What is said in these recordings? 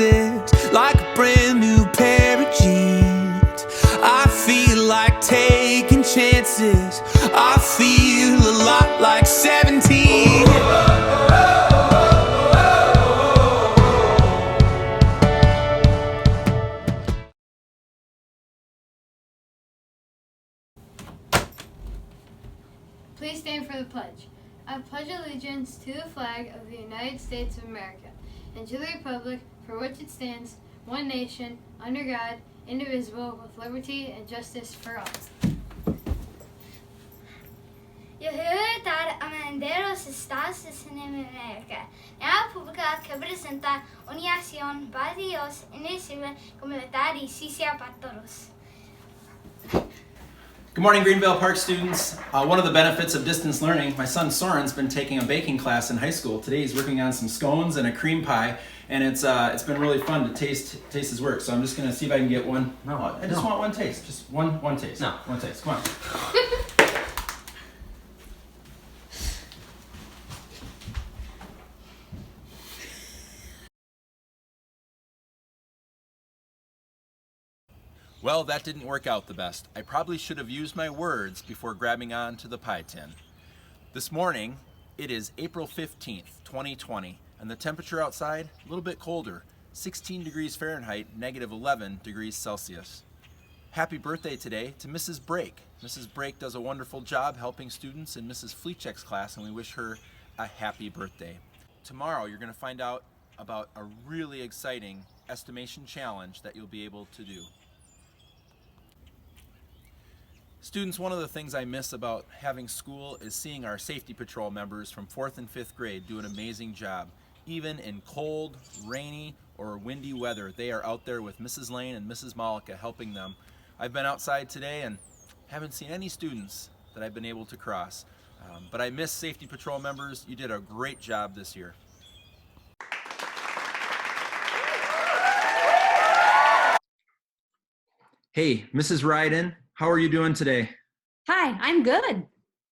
chances, like a brand new pair of jeans. I feel like taking chances. I feel a lot like 17. Please stand for the pledge. I pledge allegiance to the flag of the United States of America and to the republic for which it stands, one nation, under God, indivisible, with liberty and justice for all. Yo voy a dar a mandar los Estados Unidos de América. La República que representa una nación valiosa, indivisible, con libertad y justicia para todos. Good morning, Greenville Park students. One of the benefits of distance learning, my son Soren's been taking a baking class in high school. Today he's working on some scones and a cream pie, and it's been really fun to taste his work. So I'm just gonna see if I can get one. No, I just want one taste. Just one taste. No. One taste. Come on. Well, that didn't work out the best. I probably should have used my words before grabbing on to the pie tin. This morning, it is April 15th, 2020, and the temperature outside, a little bit colder, 16 degrees Fahrenheit, negative 11 degrees Celsius. Happy birthday today to Mrs. Brake. Mrs. Brake does a wonderful job helping students in Mrs. Fleechek's class, and we wish her a happy birthday. Tomorrow, you're going to find out about a really exciting estimation challenge that you'll be able to do. Students, one of the things I miss about having school is seeing our safety patrol members from 4th and 5th grade do an amazing job. Even in cold, rainy, or windy weather, they are out there with Mrs. Lane and Mrs. Malika helping them. I've been outside today and haven't seen any students that I've been able to cross. But I miss safety patrol members. You did a great job this year. Hey, Mrs. Ryden. How are you doing today? Hi, I'm good.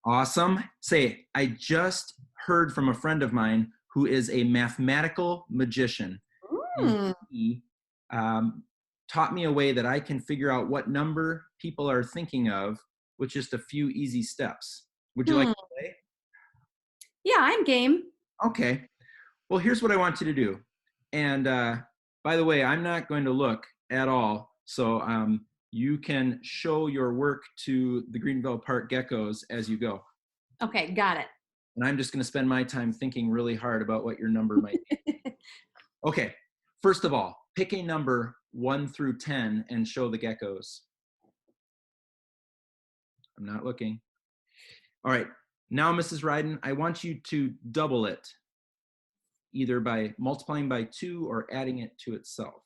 Awesome. Say, I just heard from a friend of mine who is a mathematical magician. Mm. He taught me a way that I can figure out what number people are thinking of with just a few easy steps. Would you like to play? Yeah, I'm game. Okay. Well, here's what I want you to do. And by the way, I'm not going to look at all. So you can show your work to the Greenville Park geckos as you go. Okay, got it. And I'm just going to spend my time thinking really hard about what your number might be. Okay, first of all, pick a number 1 through 10 and show the geckos. I'm not looking. All right, now, Mrs. Ryden, I want you to double it, either by multiplying by 2 or adding it to itself.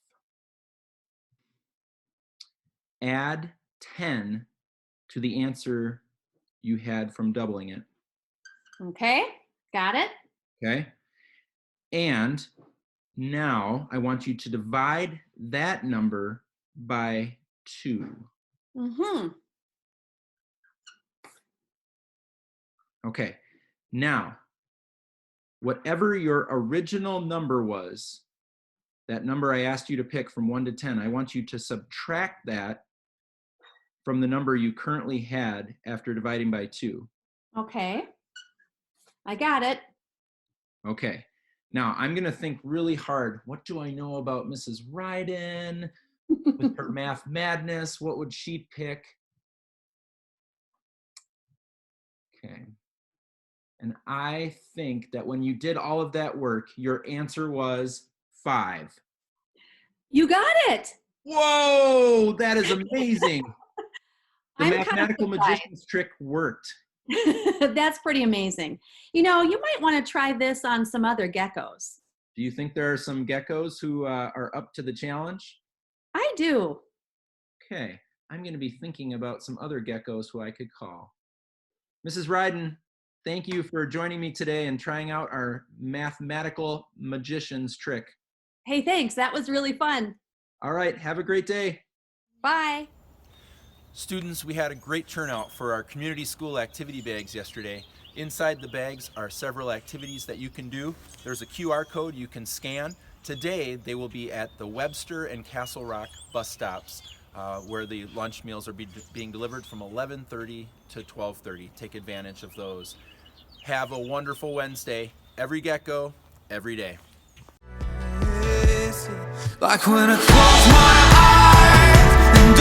Add 10 to the answer you had from doubling it. Okay, got it. Okay? And now I want you to divide that number by 2. Mm-hmm. Okay, now, whatever your original number was, that number I asked you to pick from 1 to 10, I want you to subtract that from the number you currently had after dividing by 2. Okay, I got it. Okay, now I'm going to think really hard. What do I know about Mrs. Ryden? With her math madness, what would she pick? Okay. And I think that when you did all of that work, your answer was 5. You got it. Whoa, that is amazing. The I'm mathematical kind of magician's trick worked. That's pretty amazing. You know, you might want to try this on some other geckos. Do you think there are some geckos who are up to the challenge? I do. Okay, I'm going to be thinking about some other geckos who I could call. Mrs. Ryden, thank you for joining me today and trying out our mathematical magician's trick. Hey, thanks. That was really fun. All right, have a great day. Bye. Students, we had a great turnout for our community school activity bags yesterday. Inside the bags are several activities that you can do. There's a QR code you can scan. Today, they will be at the Webster and Castle Rock bus stops where the lunch meals are being delivered from 11:30 to 12:30. Take advantage of those. Have a wonderful Wednesday. Every gecko, every day. Like when I close my eyes and